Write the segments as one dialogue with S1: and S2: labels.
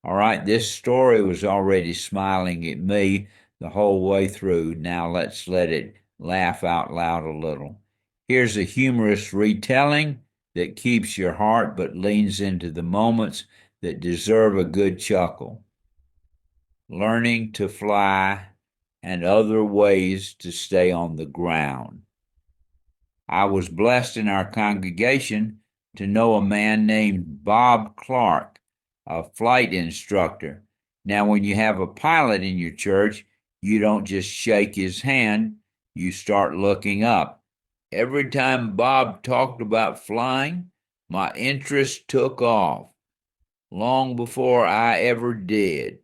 S1: All right, this story was already smiling at me the whole way through. Now let's let it laugh out loud a little. Here's a humorous retelling that keeps your heart but leans into the moments that deserve a good chuckle. Learning to fly and other ways to stay on the ground. I was blessed in our congregation to know a man named Bob Clark, a flight instructor. Now, when you have a pilot in your church, you don't just shake his hand, you start looking up. Every time Bob talked about flying, my interest took off long before I ever did.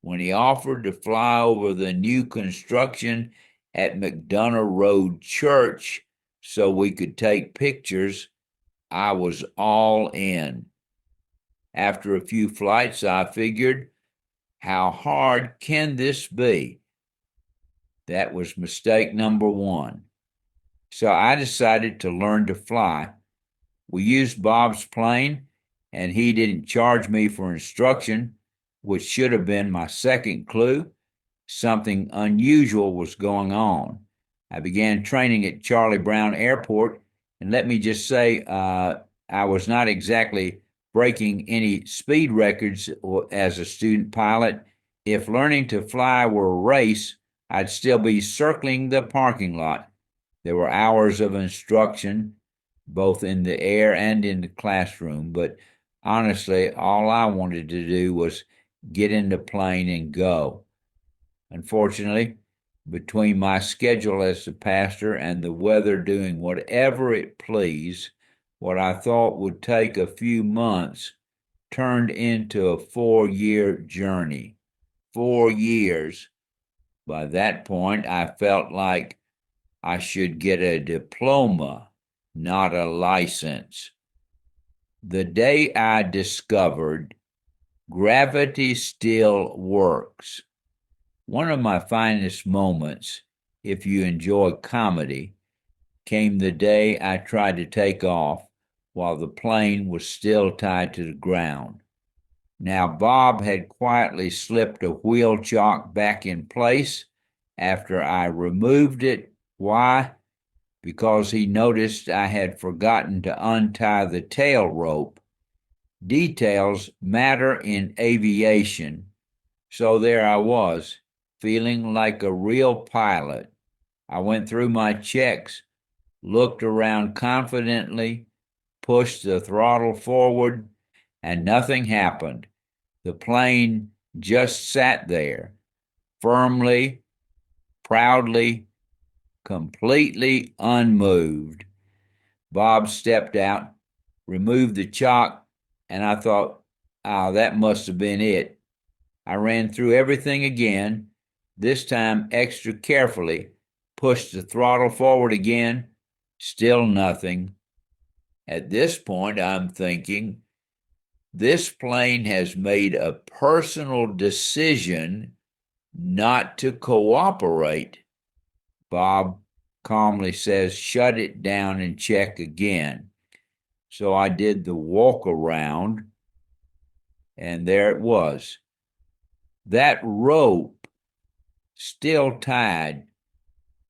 S1: When he offered to fly over the new construction at McDonough Road Church so we could take pictures, I was all in. After a few flights, I figured, how hard can this be? That was mistake number one. So I decided to learn to fly. We used Bob's plane, and he didn't charge me for instruction, which should have been my second clue. Something unusual was going on. I began training at Charlie Brown Airport, and let me just say, I was not exactly breaking any speed records as a student pilot. If learning to fly were a race, I'd still be circling the parking lot. There were hours of instruction, both in the air and in the classroom, but honestly, all I wanted to do was get in the plane and go. Unfortunately, between my schedule as the pastor and the weather doing whatever it pleased, what I thought would take a few months turned into a 4 year journey. 4 years. By that point, I felt like I should get a diploma, not a license. The day I discovered gravity still works. One of my finest moments, if you enjoy comedy, came the day I tried to take off while the plane was still tied to the ground. Now, Bob had quietly slipped a wheel chock back in place after I removed it. Why? Because he noticed I had forgotten to untie the tail rope. Details matter in aviation. So there I was, feeling like a real pilot. I went through my checks, looked around confidently, pushed the throttle forward, and nothing happened. The plane just sat there, firmly, proudly, completely unmoved. Bob stepped out, removed the chock, and I thought, oh, that must have been it. I ran through everything again, this time extra carefully, pushed the throttle forward again, still nothing. At this point, I'm thinking, this plane has made a personal decision not to cooperate. Bob calmly says, shut it down and check again. So I did the walk around, and there it was. That rope still tied,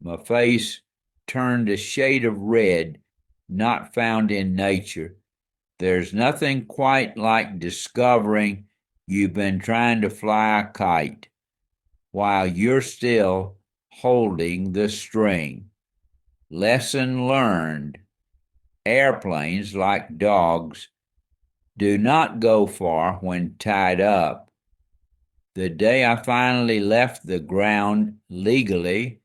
S1: my face turned a shade of red not found in nature. There's nothing quite like discovering you've been trying to fly a kite while you're still holding the string. Lesson learned. Airplanes, like dogs, do not go far when tied up. The day I finally left the ground legally,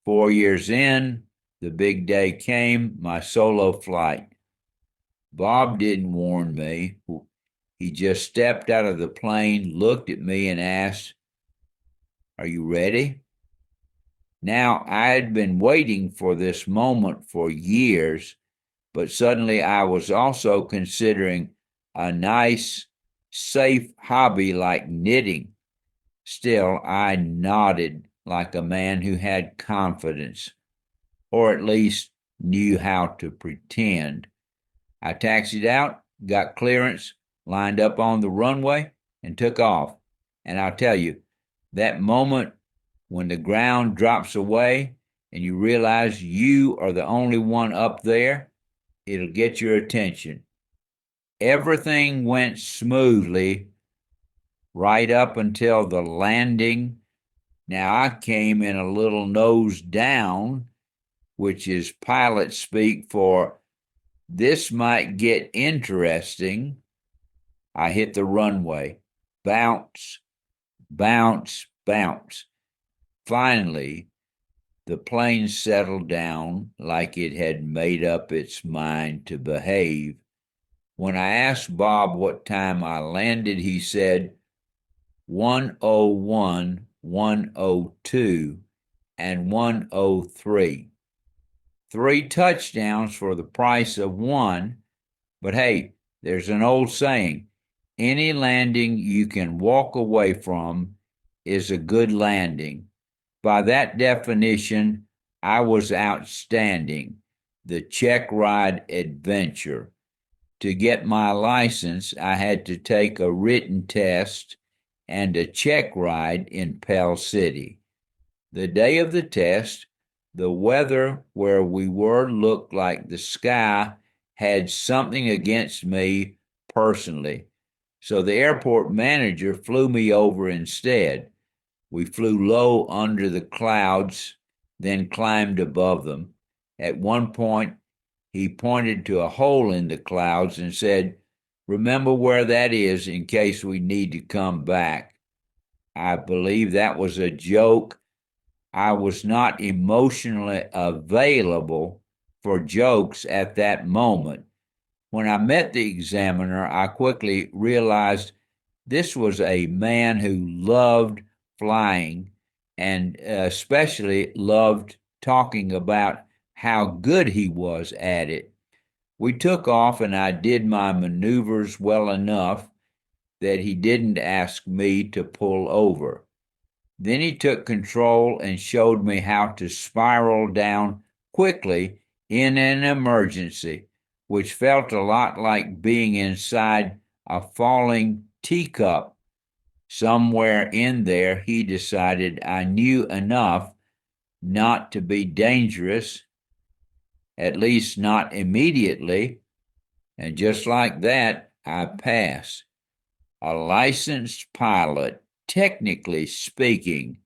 S1: 4 years in, the big day came, my solo flight. Bob didn't warn me. He just stepped out of the plane, looked at me, and asked, are you ready? Now, I had been waiting for this moment for years, but suddenly I was also considering a nice, safe hobby like knitting. Still, I nodded like a man who had confidence, or at least knew how to pretend. I taxied out, got clearance, lined up on the runway, and took off. And I'll tell you, that moment when the ground drops away and you realize you are the only one up there, it'll get your attention. Everything went smoothly right up until the landing. Now, I came in a little nose down, which is pilot speak for this might get interesting. I hit the runway. Bounce, bounce, bounce. Finally, the plane settled down like it had made up its mind to behave. When I asked Bob what time I landed, he said 101, 102, and 103. 3 touchdowns for the price of 1. But hey, there's an old saying, any landing you can walk away from is a good landing. By that definition, I was outstanding, the check ride adventure. To get my license, I had to take a written test and a check ride in Pell City. The day of the test, the weather where we were looked like the sky had something against me personally. So the airport manager flew me over instead. We flew low under the clouds, then climbed above them. At one point, he pointed to a hole in the clouds and said, "Remember where that is in case we need to come back." I believe that was a joke. I was not emotionally available for jokes at that moment. When I met the examiner, I quickly realized this was a man who loved flying and especially loved talking about how good he was at it. We took off and I did my maneuvers well enough that he didn't ask me to pull over. Then he took control and showed me how to spiral down quickly in an emergency, which felt a lot like being inside a falling teacup. Somewhere in there, he decided I knew enough not to be dangerous, at least not immediately, and just like that, I passed. A licensed pilot, technically speaking,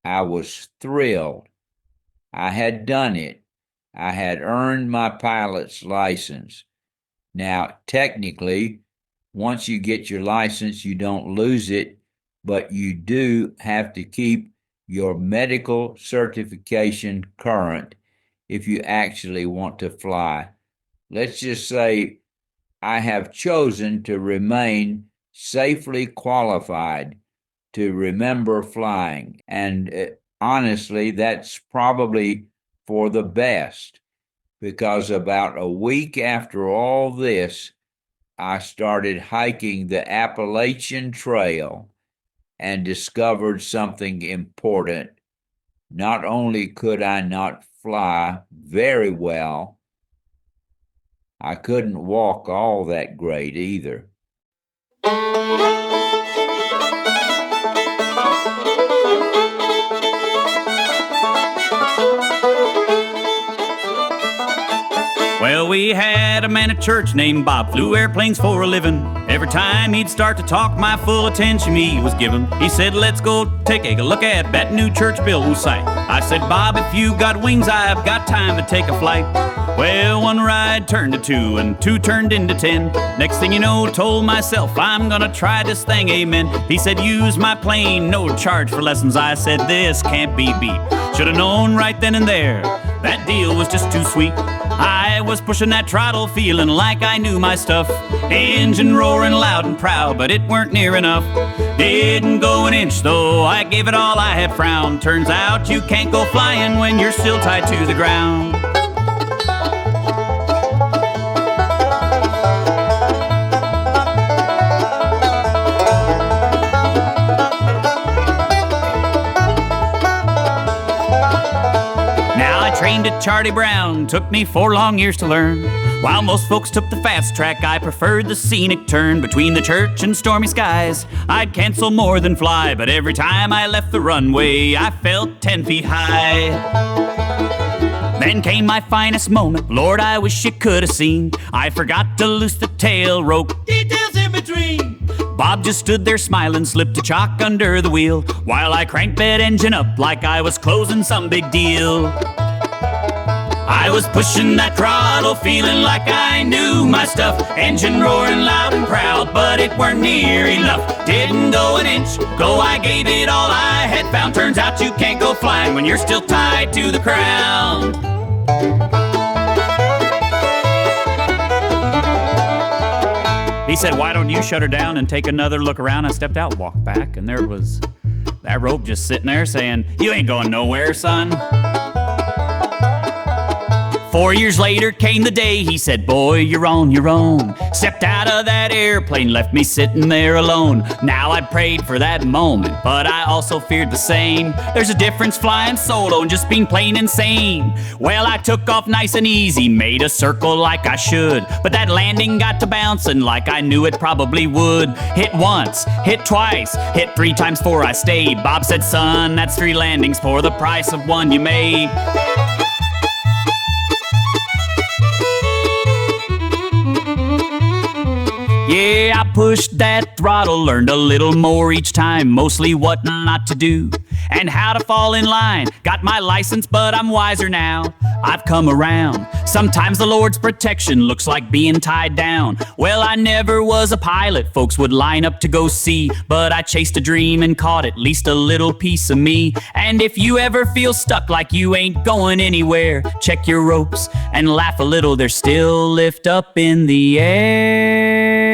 S1: I was thrilled. I had done it. I had earned my pilot's license. Now, technically, once you get your license, you don't lose it, but you do have to keep your medical certification current if you actually want to fly. Let's just say I have chosen to remain safely qualified to remember flying. And honestly, that's probably for the best, because about a week after all this, I started hiking the Appalachian Trail and discovered something important. Not only could I not fly very well, I couldn't walk all that great either.
S2: Well, we had a man at church named Bob, flew airplanes for a living. Every time he'd start to talk, my full attention he was given. He said, "Let's go take a look at that new church building site." I said, "Bob, if you got wings, I've got time to take a flight." Well, one ride turned to 2, and 2 turned into 10. Next thing you know, told myself, I'm gonna try this thing, amen. He said, "Use my plane, no charge for lessons." I said, "This can't be beat." Should've known right then and there, that deal was just too sweet. I was pushing that throttle, feeling like I knew my stuff. Engine roaring loud and proud, but it weren't near enough. Didn't go an inch though, I gave it all I had frowned. Turns out you can't go flying when you're still tied to the ground. named it Charlie Brown. Took me 4 long years to learn. While most folks took the fast track, I preferred the scenic turn. Between the church and stormy skies, I'd cancel more than fly. But every time I left the runway, I felt 10 feet high. Then came my finest moment, Lord, I wish you could have seen. I forgot to loose the tail rope, details in between. Bob just stood there smiling, slipped a chock under the wheel, while I cranked that engine up like I was closing some big deal. I was pushing that throttle, feeling like I knew my stuff. Engine roaring loud and proud, but it weren't near enough. Didn't go an inch, though I gave it all I had found. Turns out you can't go flying when you're still tied to the ground. He said, why don't you shut her down and take another look around? I stepped out, walked back, and there was that rope just sitting there saying, you ain't going nowhere, son. 4 years later came the day he said, boy, you're on your own. Stepped out of that airplane, left me sitting there alone. Now I prayed for that moment, but I also feared the same. There's a difference flying solo and just being plain insane. Well, I took off nice and easy, made a circle like I should, but that landing got to bouncing like I knew it probably would. Hit once, hit twice, hit 3 times before I stayed. Bob said, son, that's 3 landings for the price of 1 you made. Yeah, I pushed that throttle, learned a little more each time, mostly what not to do and how to fall in line. Got my license, but I'm wiser now. I've come around. Sometimes the Lord's protection looks like being tied down. Well, I never was a pilot, folks would line up to go see, but I chased a dream and caught at least a little piece of me. And if you ever feel stuck like you ain't going anywhere, check your ropes and laugh a little, they're still lift up in the air.